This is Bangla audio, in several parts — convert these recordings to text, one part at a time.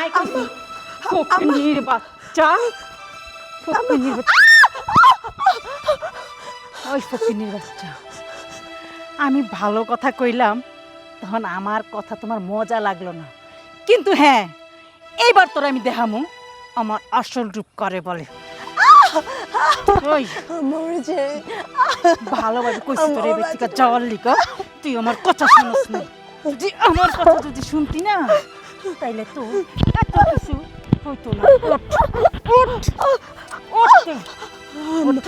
আয় কইছি ফকিনীর বাচ্চা ফকিনীর বাচ্চা ওই ফকিনীর বাচ্চা আমি ভালো কথা কইলাম তখন আমার কথা তোমার মজা লাগলো না কিন্তু হ্যাঁ এইবার তোর আমি দেখামু আমার আসল রূপ করে বলে ওই মরছে ভালোভাবে কইছি তোর এই ব্যক্তিকে যাওয়ার লিগা তুই আমার কথা শুনিস না যদি আমার কথা যদি শুনতি না তাইলে তো এত কিছু হইতো না ওঠ ওঠ ওঠ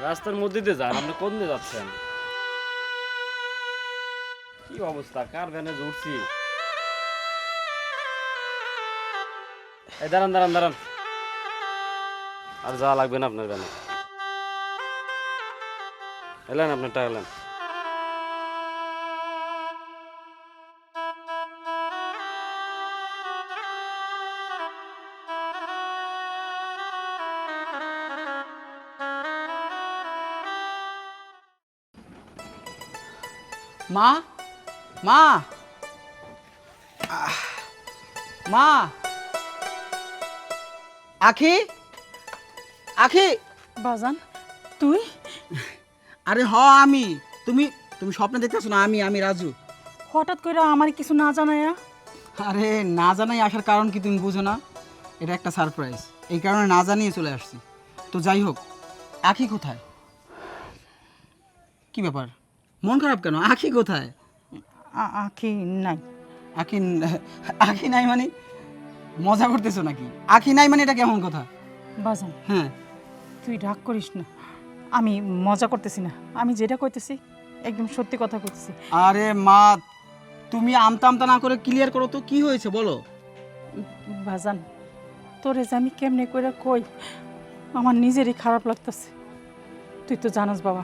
রাস্তার মধ্যে দিয়ে যান, আপনি কোন দিকে যাচ্ছেন? কি অবস্থা, কার ভ্যানে উঠছি? এই দাঁড়ান দাঁড়ান দাঁড়ান, আর যাওয়া লাগবে না আপনার ভ্যানে। এলেন আপনার টাকা এলেন। মা মা মা আখি আখি বাজান তুই আরে হ আমি তুমি তুমি স্বপ্নে দেখতেছো না আমি রাজু হঠাৎ করে আমার কিছু না জানায়া আরে না জানাই আসার কারণ কি তুমি বুঝো না? এটা একটা সারপ্রাইজ, এই কারণে না জানিয়ে চলে আসছি। তো যাই হোক, আখি কোথায়? কি ব্যাপার, মন খারাপ কেন? আখি কোথায়? আখি নাই আখি আখি নাই মানে মজা করতেছো নাকি? আখি নাই মানে এটা কেমন কথা? বাজান হ্যাঁ তুই রাগ করিস না, আমি মজা করতেছি না, আমি যেটা কইতেছি একদম সত্যি কথা কইতেছি। আরে মা, তুমি আমতা আমতা না করে ক্লিয়ার করো তো, কি হয়েছে বলো। বাজান তোরে যে আমি কেমনে করে কই, আমার নিজেরই খারাপ লাগতেছে। তুই তো জানাস বাবা,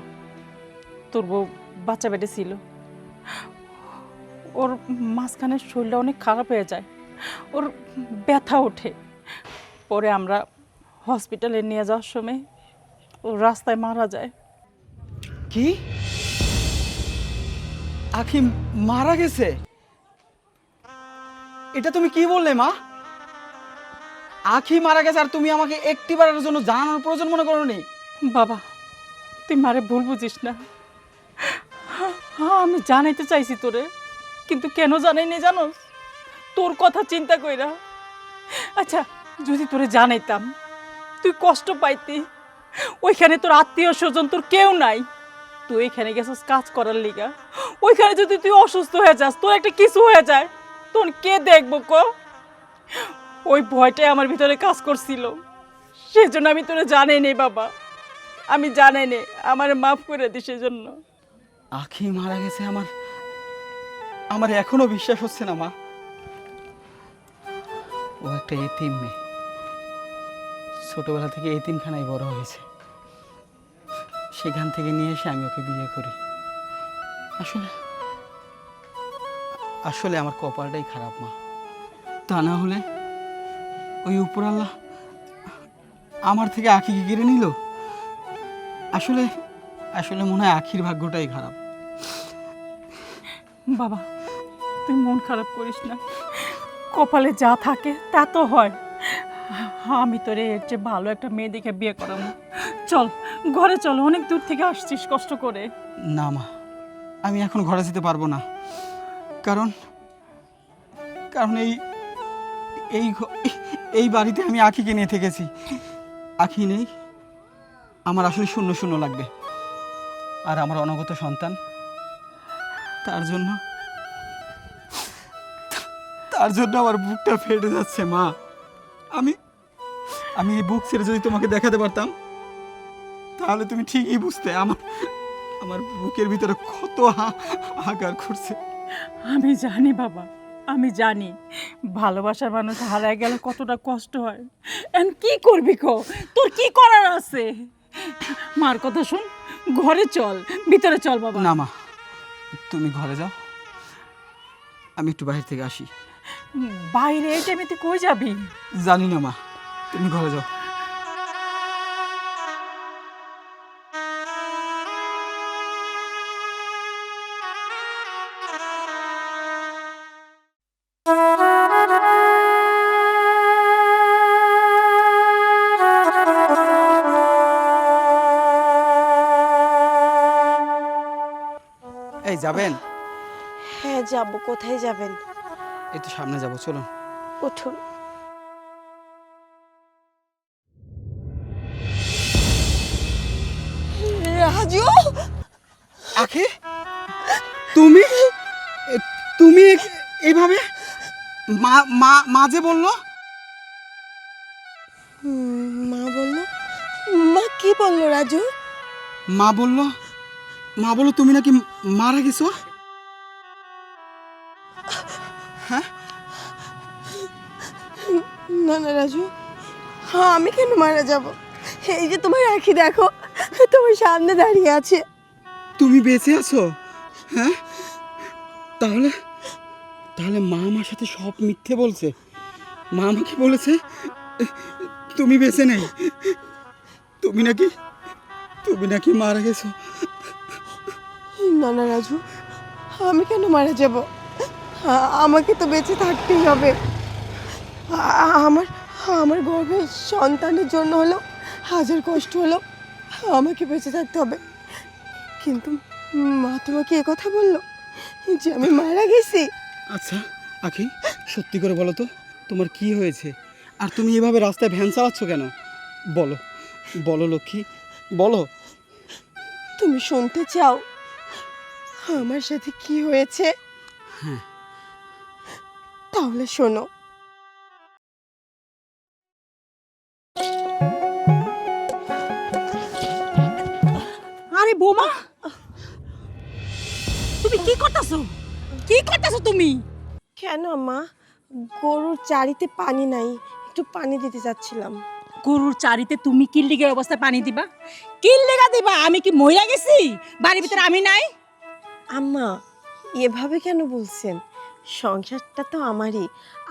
তোর বউ বাচ্চা বেটে ছিল, ওর মাঝখানে শরীরটা অনেক খারাপ হয়ে যায়, ওর ব্যথা ওঠে। পরে আমরা হসপিটালে নিয়ে যাওয়ার সময় ও রাস্তায় মারা যায়। কি, আখি মারা গেছে? এটা তুমি কি বললে মা? আখি মারা গেছে আর তুমি আমাকে একটিবারের জন্য জানানোর প্রয়োজন মনে করোনি? বাবা তুই মারে ভুল বুঝিস না, আমি জানাইতে চাইছি তোরে, কিন্তু কেন জানাইনি জানোস? তোর কথা চিন্তা কইরা। আচ্ছা যদি তোরে জানাইতাম তুই কষ্ট পাইতি, ওইখানে তোর আত্মীয় স্বজন তোর কেউ নাই, তুই এখানে গেছিস কাজ করার লিগা, ওইখানে যদি তুই অসুস্থ হয়ে যাস, তোর একটা কিছু হয়ে যায়, তোর কে দেখবো ক? ওই ভয়টাই আমার ভিতরে কাজ করছিল, সেজন্য আমি তোরে জানাই নেই বাবা, আমি জানাই নেই, আমার মাফ করে দিস সেজন্য। আখি মারা গেছে, আমার এখনো বিশ্বাস হচ্ছে না মা। ও একটা এতিম মেয়ে, ছোটবেলা থেকে এতিমখানায় বড় হয়েছে, সেখান থেকে নিয়ে এসে আমি ওকে বিয়ে করি। আসলে আসলে আমার কপালটাই খারাপ মা, তা না হলে ওই উপরাল্লাহ আমার থেকে আখিকে কেড়ে নিল। আসলে আসলে মনে হয় আখির ভাগ্যটাই খারাপ। বাবা তুই মন খারাপ করিস না, কপালে যা থাকে তা তো হয়। আমি তোরে এর চেয়ে ভালো একটা মেয়ে দেখে বিয়ে করাবো। চল ঘরে চল, অনেক দূর থেকে আসছিস কষ্ট করে। না মা, আমি এখন ঘরে যেতে পারবো না, কারণ কারণ এই এই এই বাড়িতে আমি আখিকে নিয়ে থেকেছি। আখি নেই, আমার আসলে শূন্য শূন্য লাগবে। আর আমার অনাগত সন্তান, তার জন্য তার জন্য আমার বুকটা ফেটে যাচ্ছে মা। আমি আমি এই বুক ছেড়ে যদি তোমাকে দেখাতে পারতাম, তাহলে তুমি ঠিকই বুঝতে আমার আমার বুকের ভিতরে কত হাহাকার করছে। আমি জানি বাবা, আমি জানি ভালোবাসার মানুষ হারায় গেলে কতটা কষ্ট হয়। এখন কি করবি কো, তোর কি করার আছে? মার কথা শুন, ঘরে চল, ভিতরে চল বাবা। না মা, তুমি ঘরে যাও, আমি একটু বাইরে থেকে আসি। বাইরে এই টাইমে তুই কই যাবি? জানি না মা, তুমি ঘরে যাও। এই যাবেন? হ্যাঁ যাব। কোথায় যাবেন? একটু সামনে যাবো, চলুন। উঠুন। রাজু, আখি, তুমি তুমি এইভাবে? মা মা মা যে বললো। মা বললো? মা কি বললো রাজু? মা বললো তুমি নাকি মারা গেছো। হ্যাঁ? না না রাজু, হ্যাঁ আমি কেন মারা যাব? এই যে তোমার আঁখি দেখো, তোমার সামনে দাঁড়িয়ে আছে। তুমি বেঁচে আছো? হ্যাঁ, তাহলে তাহলে মা আমার সাথে সব মিথ্যে বলছে। মা আমাকে বলেছে তুমি বেঁচে নেই, তুমি নাকি মারা গেছো। না না রাজু, আমি কেন মারা যাব? আমাকে তো বেঁচে থাকতেই হবে। আমার আমার গর্ভের সন্তানের জন্য হলো হাজার কষ্ট হলো, আমাকে বেঁচে থাকতে হবে। কিন্তু মা তোমাকে এ কথা বললো যে আমি মারা গেছি? আচ্ছা আখি, সত্যি করে বলো তো, তোমার কি হয়েছে? আর তুমি এভাবে রাস্তায় ভ্যান চালাচ্ছ কেন? বলো বলো লক্ষ্মী, বলো। তুমি শুনতে চাও আমার সাথে কি হয়েছে? হ্যাঁ। তাহলে শোনো। আরে বৌমা, তুমি কি করতেছো? কি করতেছো তুমি? কেন মা? গরুর চারিতে পানি নাই, একটু পানি দিতে যাচ্ছিলাম। গরুর চারিতে তুমি কি লিগের অবস্থায় পানি দিবা? কি লেগা দিবা? আমি কি মইরা গেছি? বাড়ির ভিতরে আমি নাই? আম্মা, এভাবে কেন বলছেন? সংসারটা তো আমারই।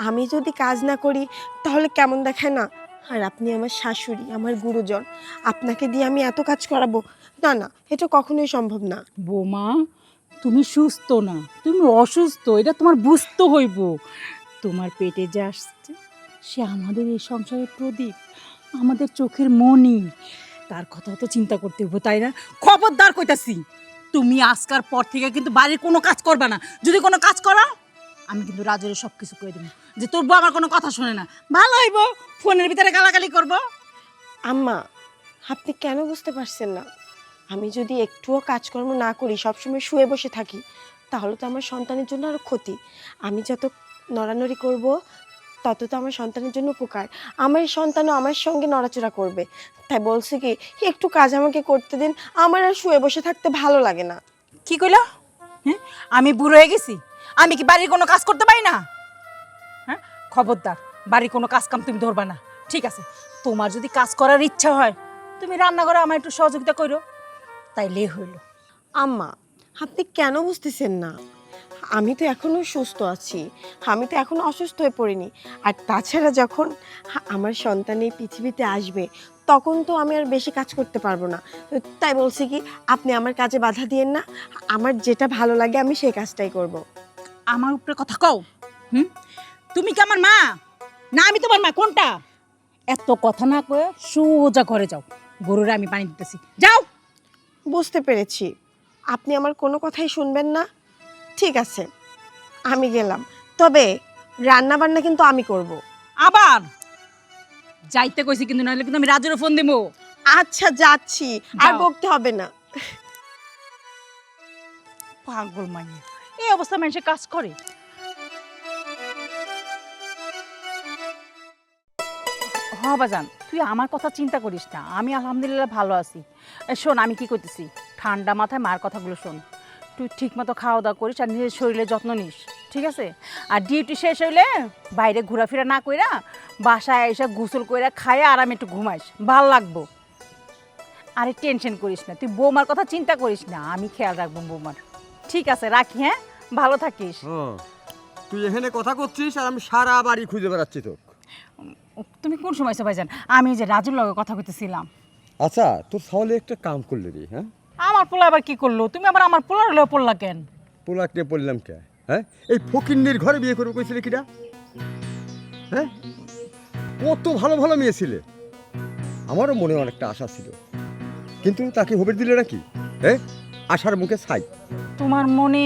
আমি যদি কাজ না করি তাহলে কেমন দেখায় না? আর আপনি আমার শাশুড়ি, আমার গুরুজন, আপনাকে দিয়ে আমি এত কাজ করাবো? না না, এটা কখনোই সম্ভব না। বৌমা, তুমি সুস্থ না, তুমি অসুস্থ, এটা তোমার বুঝতে হইব। তোমার পেটে যে আসছে সে আমাদের এই সংসারের প্রদীপ, আমাদের চোখের মণি। তার কথা তো চিন্তা করতে হইব, তাই না? খবরদার কইতাছি, তুমি আজকার পর থেকে কিন্তু বাড়ির কোনো কাজ করবা না। যদি কোনো কাজ করো, আমি কিন্তু রাজুরে সব কিছু কই দেবো যে তোর বউ আমার কোনো কথা শোনে না। ভালো হইব, ফোনের ভিতরে গালাগালি করবো। আম্মা, আপনি কেন বুঝতে পারছেন না? আমি যদি একটুও কাজকর্ম না করি, সবসময় শুয়ে বসে থাকি, তাহলে তো আমার সন্তানের জন্য আরো ক্ষতি। আমি যত নড়ানড়ি করব তত তো আমার সন্তানের জন্য উপকার। আমার সন্তানও আমার সঙ্গে নড়াচড়া করবে। তাই বলছি কি, একটু কাজ আমাকে করতে দিন, আমার আর শুয়ে বসে থাকতে ভালো লাগে না। কি কইলা? হ্যাঁ, আমি বুড়ো হয়ে গেছি? আমি কি বাড়ির কোনো কাজ করতে পারি না? হ্যাঁ, খবরদার, বাড়ির কোনো কাজ কাম তুমি ধরবা না, ঠিক আছে? তোমার যদি কাজ করার ইচ্ছা হয়, তুমি রান্না করে আমার একটু সহযোগিতা করো, তাইলে হইল। আম্মা, আপনি কেন বুঝতেছেন না? আমি তো এখনো সুস্থ আছি, আমি তো এখনো অসুস্থ হয়ে পড়িনি। আর তাছাড়া যখন আমার সন্তান এই পৃথিবীতে আসবে, তখন তো আমি আর বেশি কাজ করতে পারবো না। তাই বলছি কি, আপনি আমার কাজে বাধা দিয়েন না। আমার যেটা ভালো লাগে আমি সেই কাজটাই করব। আমার উপরে কথা কও? হুম, তুমি কি আমার মা না আমি তোমার মা, কোনটা? এত কথা না কয়ে সোজা ঘরে যাও, গরুরে আমি পানি দিতেছি, যাও। বুঝতে পেরেছি, আপনি আমার কোনো কথাই শুনবেন না। ঠিক আছে, আমি গেলাম। তবে রান্না বান্না কিন্তু আমি করব। আবার যাইতে কইছি কিন্তু, নাহলে কিন্তু আমি রাজুরে ফোন দেবো। আচ্ছা, যাচ্ছি, আর যাও। বকতে হবে না। পাগল মাইয়া, এই অবস্থা মানুষে কাজ করে। হ্যাঁ বাজান, তুই আমার কথা চিন্তা করিস না, আমি আলহামদুলিল্লাহ ভালো আছি। শোন আমি কি করতেছি, ঠান্ডা মাথায় মার কথাগুলো শোন। তুই ঠিক মতো খাওয়া দাওয়া করিস আর নিজের শরীরের যত্ন নিস, ঠিক আছে? আর ডিউটি শেষ হইলে বাইরে ঘোরাফেরা না কইরা বাসায় এসে গোসল কইরা খাইয়া আরামে একটু ঘুমাইস, ভাল লাগবো। আরে টেনশন করিস না, তুই বৌমার কথা চিন্তা করিস না, আমি খেয়াল রাখবো বৌমার। ঠিক আছে, রাখি, হ্যাঁ? ভালো থাকিস। তুই এখানে কথা করছিস আর আমি সারা বাড়ি খুঁজে বেড়াচ্ছি তো। তুমি কোন সময় ভাইজান? আমি যে রাজুর লগে কথা কইতেছিলাম। আচ্ছা, তোর সাহলে একটা কাম করলে রে, হ্যাঁ? আমার পোলা আবার কি করলো? তুমি আবার আমার পোলার লগে পড়লা কেন? পোলাক নিয়ে পড়লাম কে? হ্যাঁ, এই ফকিন্নির ঘরে বিয়ে করবো কইছিলে কিটা? হ্যাঁ, কত ভালো ভালো মেয়ে ছিলে, আমারও মনে অনেকটা আশা ছিল, কিন্তু তাকে হবে দিলে নাকি? হ্যাঁ, আশার মুখে ছাই। তোমার মনে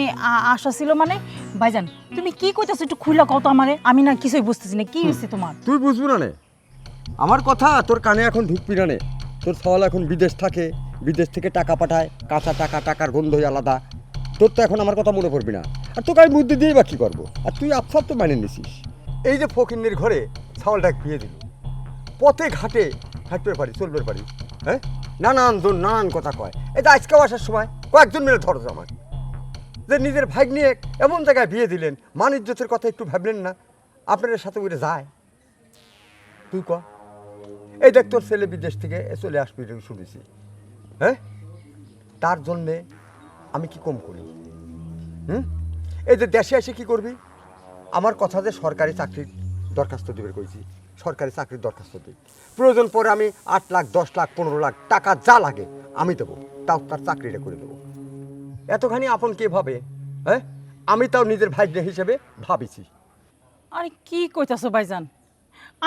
আশা ছিল মানে? ভাইজান তুমি কি কইতাছো একটু খুইলা কও তো আমারে, আমি না কিছুই বুঝতেছি না, কি হইছে তোমার? তুই বুঝবো না নে, আমার কথা তোর কানে এখন ঢুকবি না নে। তোর সওয়াল এখন বিদেশ থাকে, বিদেশ থেকে টাকা পাঠায়, কাঁচা টাকা, টাকার গন্ধই আলাদা। তোর তো এখন আমার কথা মনে পড়বি না, আর তোকে আমি বুদ্ধি দিয়েই বা কী করবো? আর তুই আফসার তো মানে নিছিস। এই যে ফকিন্নির ঘরে ছাওয়ালটাকে বিয়ে দিল, পথে ঘাটে হাঁটতে পারি, চলবে পারি, হ্যাঁ? নানানজন নানান কথা কয়। এই যে আজকেও আসার সময় কয়েকজন মিলে ধরো আমার যে নিজের ভাই নিয়ে এমন জায়গায় বিয়ে দিলেন, মান ইজ্জতের কথা একটু ভাবলেন না? আপনাদের সাথে উঠে যায়, তুই ক। এই দেখ তোর ছেলে বিদেশ থেকে চলে আসবি শুনেছি, হ্যাঁ? তার জন্যে আমি কি কম করি? এই যে দেশে এসে কি করবি? আমার কথা যে সরকারি চাকরির দরখাস্ত দিবে কইছি, সরকারি চাকরির দরখাস্ত দিই। প্রয়োজন পরে আমি 8 লাখ 10 লাখ 15 লাখ টাকা যা লাগে আমি দেবো, তাও তার চাকরিটা করে দেবো। এতখানি আপন কে ভাবে? হ্যাঁ, আমি তাও নিজের ভাগ্য হিসেবে ভাবিছি। আরে কি কইতাছো ভাইজান?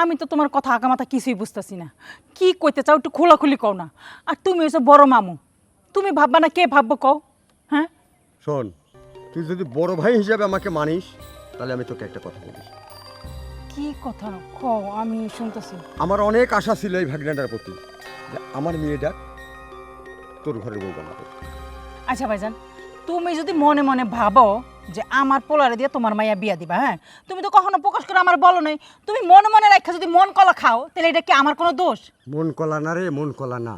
আমি তো তোমার কথা আগামাথা কিছুই বুঝতেছি না, কি কইতে চাও একটু খোলাখুলি কও না। আর তুমি হইছো বড় মামু, তুমি ভাববা না কে ভাববো কও? হ্যাঁ শোন, তুই যদি বড় ভাই হিসাবে আমাকে মানিস, তাহলে আমি তোকে একটা কথা বলি। কি কথা কও, আমি শুনতেছি। আমার অনেক আশা ছিল এই ভাগনাটার প্রতি, যে আমার মেয়েটা তোর ঘরের বউ বানাবো। আচ্ছা ভাইজান, তুমি যদি মনে মনে ভাবো যে আমার পোলারে দিয়ে তোমার মাইয়া বিয়া দিবা, হ্যাঁ, তুমি তো কখনো প্রকাশ করে আমার বলো নাই। তুমি মনে মনে রাখা যদি মন কলা খাও, তাহলে এটা কি আমার কোনো দোষ? মন কলা না রে, মন কলা না।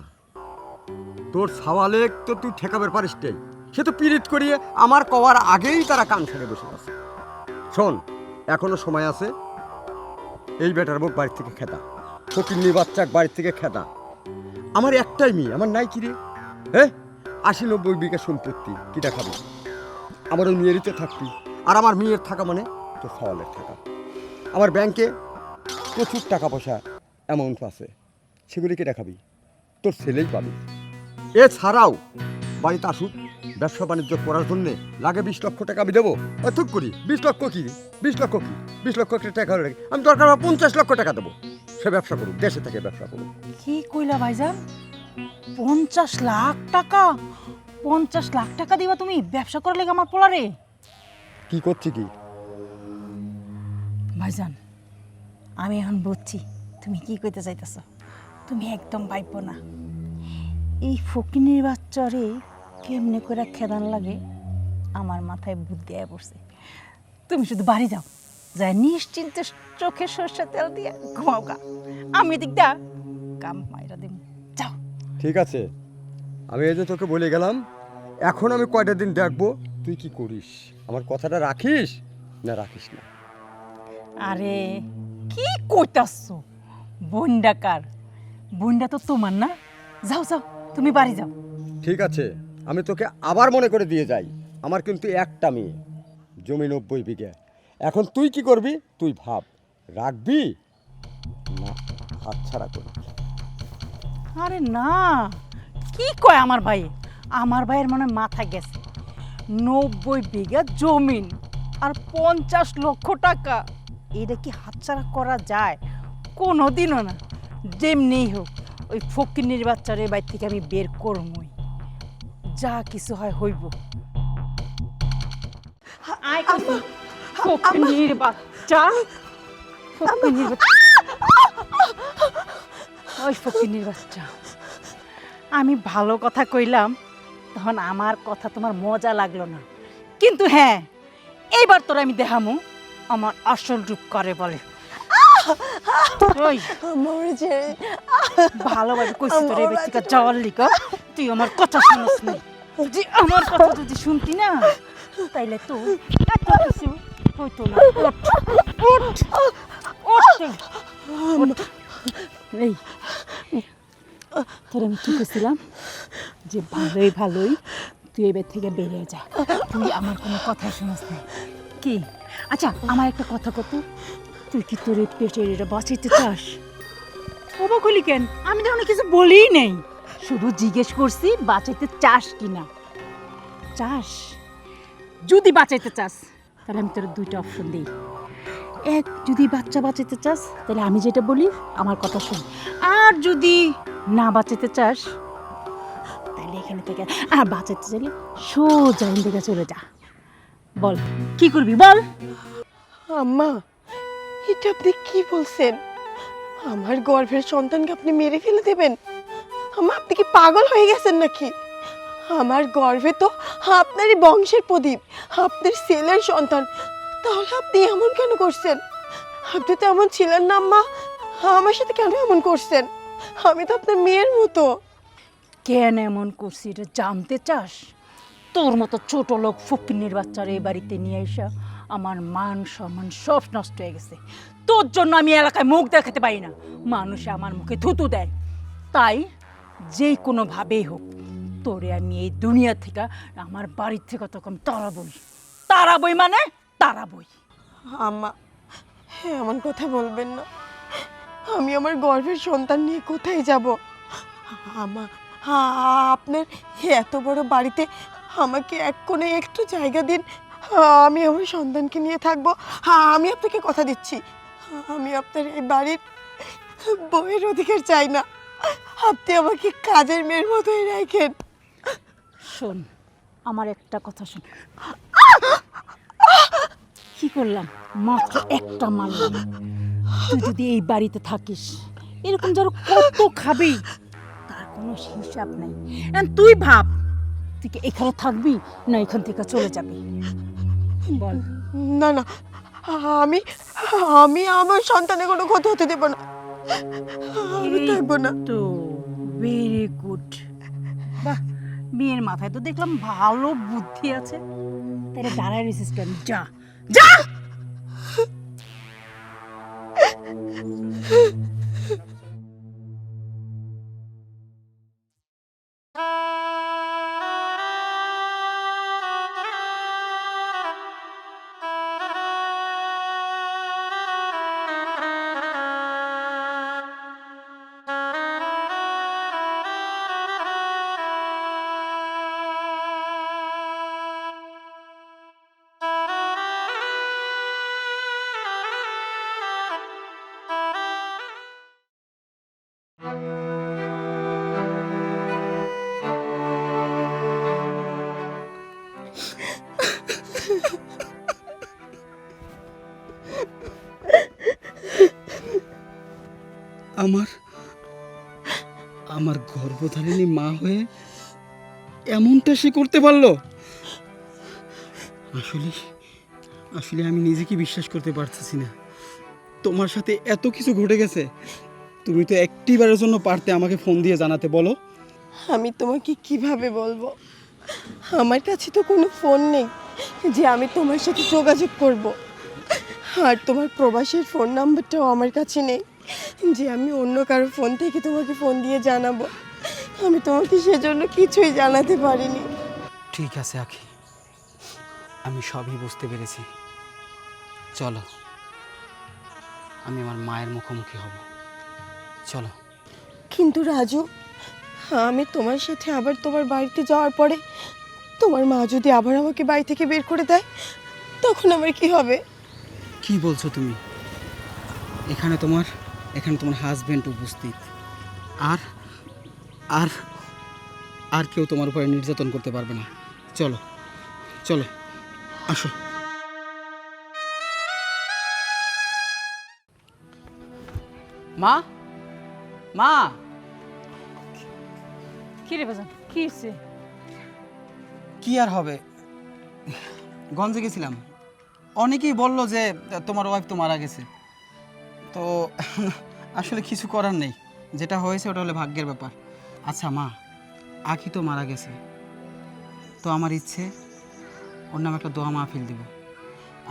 তোর সওয়ালে তো তুই ঠেকাবার পারিস নাই, সে তো পীড়িত করিয়ে আমার কওয়ার আগেই তারা কান ছেড়ে বসে আছে। শোন, এখনো সময় আছে, এই বেটার বউ বাড়ি থেকে খেদা, ফকিন্নি বাচ্চা বাড়ি থেকে খেদা। আমার একটাই মেয়ে, আমার নাই কি রে? হ্যাঁ, 80-90 বিঘা সম্পত্তি, কিটা খাবি? আমার ওই মেয়েরই তো থাকবি, আর আমার মেয়ের থাকা মানে তোর সওয়ালের থাকা। আমার ব্যাংকে প্রচুর টাকা পয়সা অ্যামাউন্ট আছে, সেগুলি কেটে খাবি, তোর ছেলেই পাবি। এছাড়াও বাড়িতে আসুক ব্যবসা বাণিজ্য করার জন্যে লাগে 20 লক্ষ টাকা আমি দেবো। ঠিক করি 20 লক্ষ কি 20 লক্ষ কি 20 লক্ষ টাকা লাগে, আমি দরকার 50 লক্ষ টাকা দেবো, সে ব্যবসা করুক, দেশে থেকে ব্যবসা করুক। কি কইলা ভাইজান? 50 লাখ টাকা? 50 লাখ টাকা দিবা তুমি ব্যবসা করার লেগে আমার পোলারে? কি করছি কি ভাইজান, আমি এখন বুঝছি তুমি কি কইতে চাইতেছ। তুমি একদম পাইব না। এই ফকিনীর বাচ্চারে কেমনে করে খেদান লাগে আমার মাথায় বুদ্ধি আয়া পড়ছে। তুমি শুধু বাড়ি যাও, যায় নিশ্চিন্তে চোখে সরষের তেল দিয়ে ঘুমাও গা, আমি এদিকটা কাম মাইরা দেব। যাও। ঠিক আছে, আমি এই যে তোকে বলে গেলাম, এখন আমি কয়টা দিন দেখবো তুই কি করিস, আমার কথাটা রাখিস না রাখিস না। আরে কি কইতাছ? বন্ডাকার, বন্ডা তো তোমার না। যাও যাও, তুমি বাড়ি যাও। ঠিক আছে, আমি তোকে আবার মনে করে দিয়ে যাই, আমার কিন্তু একটা মেয়ে, জমি 90 বিঘা। এখন তুই কি করবি তুই ভাব, রাখবি না হাতছাড়া করবি। আরে না, কি কয় আমার ভাই? আমার ভাইয়ের মনে মাথা গেছে। 90 বিঘা জমিন আর 50 লক্ষ টাকা, এটা কি হাতছাড়া করা যায়? কোনোদিনও না। যেমনি হোক ওই ফকিনীর বাচ্চারে বাড়ি থেকে আমি বের করবই, যা কিছু হয় হইব। আয় কইছি, ফকিনীর বাচ্চা, ফকিনীর বাচ্চা, ওই ফকিনীর বাচ্চা। আমি ভালো কথা কইলাম, তখন আমার কথা তোমার মজা লাগলো না, কিন্তু হ্যাঁ, এইবার তোর আমি দেখামু আমার আসল রূপ করে বলে। ওই আমার ছেড়ে ভালোভাবে কইছি তোর এই ব্যক্তিকে যাওয়ার লিগা, তুই আমার কথা শুনস না। যদি আমার কথা যদি শুনতি না তাইলে তো এত কিছু হইতো না। ওঠ, ওঠ, ওঠ। এই তোর আমি কি কইছিলাম যে ভালোই ভালোই তুই এবার থেকে বেরিয়ে যা, তুই আমার কোনো কথা শুনস না। কি আচ্ছা আমার একটা কথা কত, তুই কি তোর এই পেটের এটা বাঁচাইতে চাস? অবাক হলি কেন? আমি তো অনেক কিছু বলিই নেই, শুধু জিজ্ঞেস করছি বাঁচাইতে চাস কি না। চাস? যদি বাঁচাইতে চাস তাহলে আমি তোর দুইটা অপশন দিই। এক, যদি বাচ্চা বাঁচাইতে চাস তাহলে আমি যেটা বলি আমার কথা শোন, আর যদি না বাঁচাইতে চাস তাহলে এখানে থেকে, আর বাঁচাইতে চাইলে সোজা এখান থেকে চলে যা। বল কি করবি বল। আম্মা, এটা আপনি কি বলছেন? আমার গর্ভের সন্তানকে আপনি মেরে ফেলে দেবেন? আম্মা, আপনি কি পাগল হয়ে গেছেন নাকি? আমার গর্ভে তো আপনারই বংশের প্রদীপ, আপনার ছেলের সন্তান। তাহলে আপনি এমন কেন করছেন? আপনি তো এমন ছিলেন না আম্মা, আমার সাথে কেন এমন করছেন? আমি তো আপনার মেয়ের মতো। কেন এমন করছি এটা জানতে চাস? তোর মতো ছোট লোক ফকিন্নির বাচ্চারা এই বাড়িতে নিয়ে এসে আমার মান সম্মান সব নষ্ট হয়ে গেছে। তোর জন্য আমি এলাকায় মুখ দেখাতে পারি না, মানুষে আমার মুখে থুতু দেয়। তাই যে কোনোভাবেই হোক তোরে আমি এই দুনিয়া থেকে, আমার বাড়ির থেকে তোকে আমি তাড়াবই। তাড়াবই মানে তাড়াবই। আম্মা, এমন কথা বলবেন না। আমি আমার গর্ভের সন্তান নিয়ে কোথায় যাব? আম্মা, আপনার এত বড় বাড়িতে আমাকে এক কোণে একটু জায়গা দিন, আমি আমার সন্তানকে নিয়ে থাকবো। আমি আপনাকে কথা দিচ্ছি, আমি আপনার এই বাড়ির বউয়ের অধিকার চাই না। আপনি আমাকে কাজের মেয়ের মতোই রাখেন। শোন, আমার একটা কথা শোন। কি করলাম? মাত্র একটা মারলাম। তুই যদি এই বাড়িতে থাকিস এরকম যারা কত খাবি তার কোনো হিসাব নাই। তুই ভাব তুই কি এখানে থাকবি না এখান থেকে চলে যাবি? বল। না না, আমি আমি আমার সন্তানের কোনো ক্ষতি হতে দেব না। আমি থাকবো না। তো ভেরি গুড। বাহ, মেয়ের মাথায় তো দেখলাম ভালো বুদ্ধি আছে। তাহলে দাঁড়ায় রেসিস কেন? যা যা। আমার আমার গর্ভধারিণী মা হয়ে এমনটা সে করতে পারলো? আসলে আসলে আমি নিজেকে বিশ্বাস করতে পারতেছি না। তোমার সাথে এত কিছু ঘটে গেছে, তুমি তো একটিবারের জন্য পারতে আমাকে ফোন দিয়ে জানাতে। বলো। আমি তোমাকে কিভাবে বলবো? আমার কাছে তো কোনো ফোন নেই যে আমি তোমার সাথে যোগাযোগ করব। আর তোমার প্রবাসের ফোন নাম্বারটাও আমার কাছে নেই যে আমি অন্য কারো ফোন থেকে তোমাকে ফোন দিয়ে জানাবো। আমি তোমাকে সেজন্য কিছুই জানাতে পারিনি। ঠিক আছে আখি, আমি সবই বুঝতে পেরেছি। চলো, আমি আমার মায়ের মুখোমুখি হব। চলো। কিন্তু রাজু, আমি তোমার সাথে আবার তোমার বাড়িতে যাওয়ার পরে তোমার মা যদি আবার আমাকে বাড়ি থেকে বের করে দেয়, তখন আমার কি হবে? কি বলছো তুমি? এখানে তোমার হাজবেন্ড উপস্থিত, আর আর আর কেউ তোমার উপরে নির্যাতন করতে পারবে না। চলো চলো, আসো। মা, মা। কি রে বাজান, কি হয়েছে? কি আর হবে, গঞ্জে গেছিলাম, অনেকেই বলল যে তোমার ওয়াইফ তো মারা গেছে। তো আসলে কিছু করার নেই, যেটা হয়েছে ওটা হলে ভাগ্যের ব্যাপার। আচ্ছা মা, আখি তো মারা গেছে, তো আমার ইচ্ছে ওর নামে একটা দোয়া মাহফিল দিব।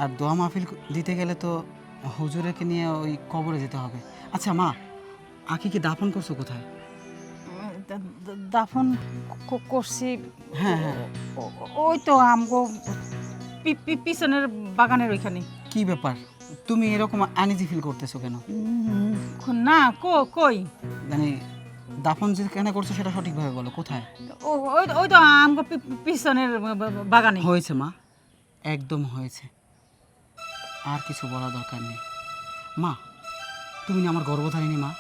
আর দোয়া মাহফিল দিতে গেলে তো হুজুরকে নিয়ে ওই কবরে যেতে হবে। আচ্ছা মা, আখিকে দাফন করছো কোথায়? দাফন করছি হ্যাঁ হ্যাঁ। ওই তো আমগো পিছনের বাগানের ওইখানে। কি ব্যাপার, তুমি এরকম আনইজি ফিল করতেছো কেন? না কই মানে দাফন যেখানে করছো সেটা সঠিকভাবে বলো, কোথায়? ওই তো আমগো পিছনের বাগানে। হয়েছে মা, একদম হয়েছে, আর কিছু বলা দরকার নেই। মা, তুমি না আমার গর্ভধারিণী মা,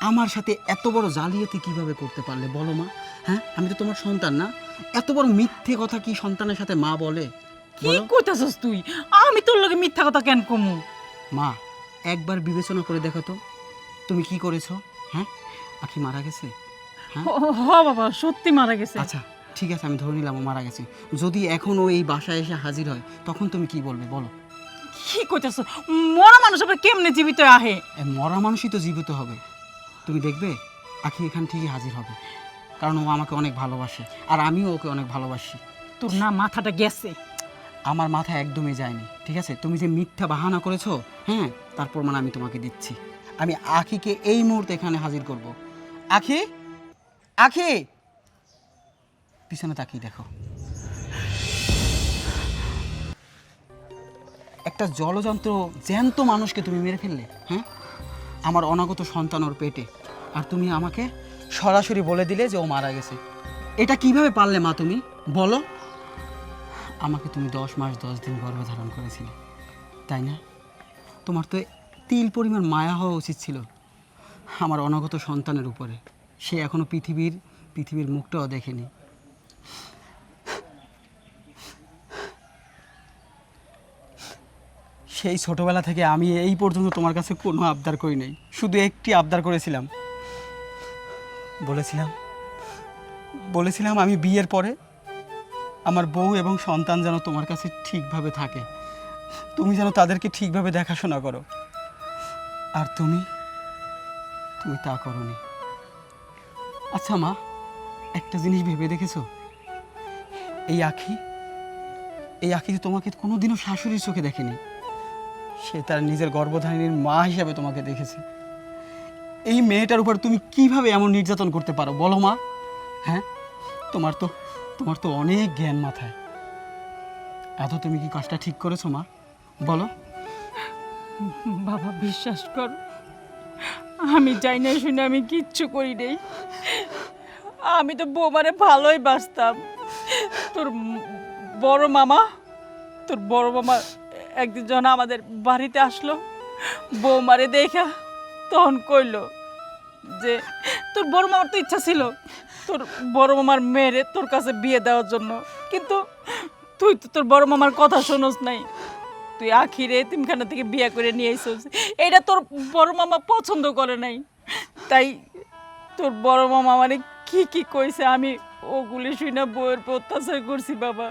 আমার সাথে এত বড় জালিয়াতি কিভাবে করতে পারলে বলো মা? হ্যাঁ, আমি তো তোমার সন্তান না? এত বড় মিথ্যে কথা কি সন্তানের সাথে মা বলে? কি কইতাছস তুই? আমি তোর লগে মিথ্যা কথা কেন কমু? মা, একবার বিবেচনা করে দেখো তো তুমি কি করেছো। হ্যাঁ, আখি মারা গেছে। হ্যাঁ বাবা, সত্যি মারা গেছে। আচ্ছা ঠিক আছে, আমি ধরে নিলাম ও মারা গেছে। যদি এখন ও এই বাসায় এসে হাজির হয় তখন তুমি কি বলবে বলো? কি কইতাছ? মরা মানুষ আবার কেমনে জীবিত আহে? মরা মানুষই তো জীবিত হবে। তুমি দেখবে আখি এখান ঠিকই হাজির হবে, কারণ ও আমাকে অনেক ভালোবাসে আর আমিও ওকে অনেক ভালোবাসি। তোর না মাথাটা গেছে? আমার মাথা একদমই যায়নি, ঠিক আছে? তুমি যে মিথ্যা বাহানা করেছো, হ্যাঁ, তার প্রমাণ আমি তোমাকে দিচ্ছি। আমি আখিকে এই মুহূর্তে এখানে হাজির করব। আখি, আখি, পিছনে তাকিয়ে দেখো। একটা জলযন্ত্র জ্যান্ত মানুষকে তুমি মেরে ফেললে। হ্যাঁ, আমার অনাগত সন্তান ওর পেটে, আর তুমি আমাকে সরাসরি বলে দিলে যে ও মারা গেছে। এটা কিভাবে পারলে মা তুমি বলো? আমাকে তুমি 10 মাস 10 দিন গর্ভধারণ করেছিলে, তাই না? তোমার তো তিল পরিমাণ মায়া হওয়া উচিত ছিল আমার অনাগত সন্তানের উপরে। সে এখনো পৃথিবীর মুখটাও দেখেনি। সেই ছোটবেলা থেকে আমি এই পর্যন্ত তোমার কাছে কোনো আবদার করি নাই, শুধু একটি আবদার করেছিলাম। বলেছিলাম আমি বিয়ের পরে আমার বউ এবং সন্তান যেন তোমার কাছে ঠিকভাবে থাকে, তুমি যেন তাদেরকে ঠিকভাবে দেখাশোনা করো। আর তুমি তা করোনি। আচ্ছা মা, একটা জিনিস ভেবে দেখেছো? এই আখি যে তোমাকে কোনোদিনও শাশুড়ির চোখে দেখেনি, সে তার নিজের গর্ভধারিণীর মা হিসাবে তোমাকে দেখেছে। এই মেয়েটার উপর তুমি কিভাবে এমন নির্যাতন করতে পারো বলো মা? হ্যাঁ, তোমার তো অনেক জ্ঞান মাথায়। এত তুমি কি কাজটা ঠিক করেছো মা বলো? বাবা, বিশ্বাস কর, আমি যাই না শুনে আমি কিচ্ছু করি নাই। আমি তো বৌমারে ভালোই বাসতাম। তোর বড় মামা একদিন যখন আমাদের বাড়িতে আসলো, বৌমারে দেখা তখন কইলো যে তোর বড় মামার তো ইচ্ছা ছিল তোর বড় মামার মেয়েরে তোর কাছে বিয়ে দেওয়ার জন্য, কিন্তু তুই তো তোর বড় মামার কথা শোনস নাই। তুই আখিরে এতিমখানা থেকে বিয়ে করে নিয়ে এসেছিস। এটা তোর বড় মামা পছন্দ করে নাই, তাই তোর বড় মামা মানে কি কইছে আমি ওগুলি শুনে বউয়ের উপর অত্যাচার করছি। বাবা,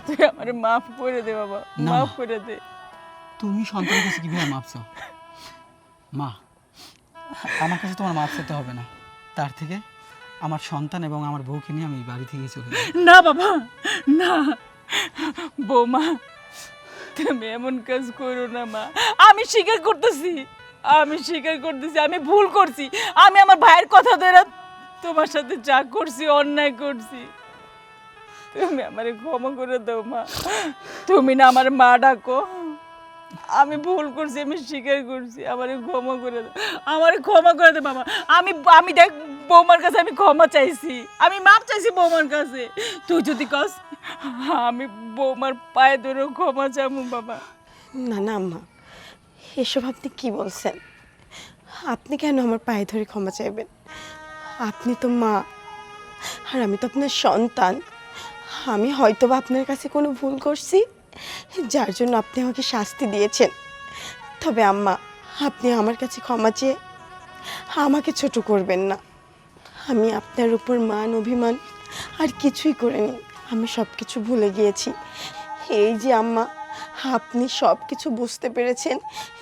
তুই আমারে মাফ করে দে বাবা, না। মাফ করে দে। তুমি সন্তানের কাছে কিভাবে মাপ চাও মা? আমার কাছে তোমার মাপ চাইতে হবে না, তার থেকে আমার সন্তান এবং আমার বউকে নিয়ে আমি এই বাড়ি থেকে চলে যাই। না বাবা, না। বৌমা, তুমি এমন কাজ করো না মা। আমি স্বীকার করতেছি আমি ভুল করছি। আমি আমার ভাইয়ের কথা ধরে তোমার সাথে যা করছি অন্যায় করছি। তুমি আমারে ক্ষমা করে দাও মা। তুমি না আমার মা ডাকো। আমি ভুল করছি, আমি স্বীকার করছি। আমারে ক্ষমা করে দাও, আমারে ক্ষমা করে দে বাবা। আমি দেখ বৌমার কাছে আমি ক্ষমা চাইছি, আমি মাপ চাইছি বৌমার কাছে। তুই যদি কস আমি বৌমার পায়ে ধরে ক্ষমা চাইবো বাবা। না না আম্মা, এসব আপনি কি বলছেন? আপনি কেন আমার পায়ে ধরে ক্ষমা চাইবেন? আপনি তো মা, আর আমি তো আপনার সন্তান। আমি হয়তো বা আপনার কাছে কোনো ভুল করছি, যার জন্য আপনি আমাকে শাস্তি দিয়েছেন। তবে আম্মা, আপনি আমার কাছে ক্ষমা চেয়ে আমাকে ছোট করবেন না। আমি আপনার উপর মান অভিমান আর কিছুই করিনি। আমি সব কিছু ভুলে গিয়েছি। এই যে আম্মা, আপনি সব কিছু বুঝতে পেরেছেন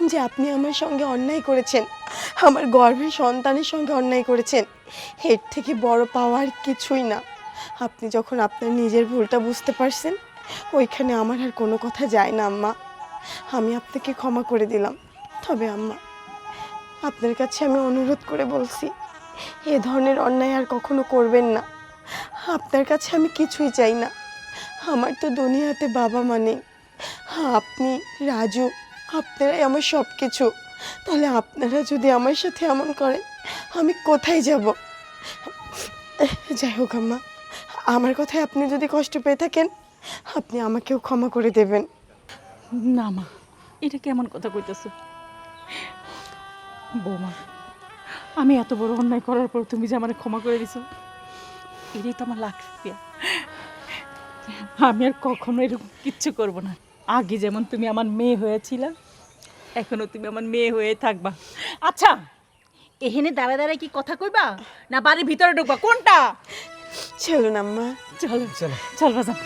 যে আপনি আমার সঙ্গে অন্যায় করেছেন, আমার গর্ভের সন্তানের সঙ্গে অন্যায় করেছেন। এর থেকে বড় পাওয়ার কিছুই না। আপনি যখন আপনার নিজের ভুলটা বুঝতে পারছেন, ওইখানে আমার আর কোনো কথা যায় না আম্মা। আমি আপনাকে ক্ষমা করে দিলাম। তবে আম্মা, আপনার কাছে আমি অনুরোধ করে বলছি, এ ধরনের অন্যায় আর কখনো করবেন না। আপনার কাছে আমি কিছুই চাই না। আমার তো দুনিয়াতে বাবা মা নেই। আপনি, রাজু, আপনারাই আমার সব কিছু। তাহলে আপনারা যদি আমার সাথে এমন করেন, আমি কোথায় যাব? যাই হোক আম্মা, আমার কথায় আপনি যদি কষ্ট পেয়ে থাকেন, আপনি আমাকেও ক্ষমা করে দেবেন। না মা, এটা কেমন কথা কইতেছো? বৌমা, আমি এত বড় অন্যায় করার পর তুমি যে আমার ক্ষমা করে দিছো, এটাই তো আমার লাখ শুকরিয়া। আমি আর কখনো এরকম কিচ্ছু করব না। আগে যেমন তুমি আমার মেয়ে হয়েছিল, এখনো তুমি আমার মেয়ে হয়ে থাকবা। আচ্ছা, এখানে দাঁড়ায় দাঁড়ায় কি কথা কইবা না বাড়ির ভিতরে ঢুকবা, কোনটা? চলুন আম্মা। চল চল চল বাজান।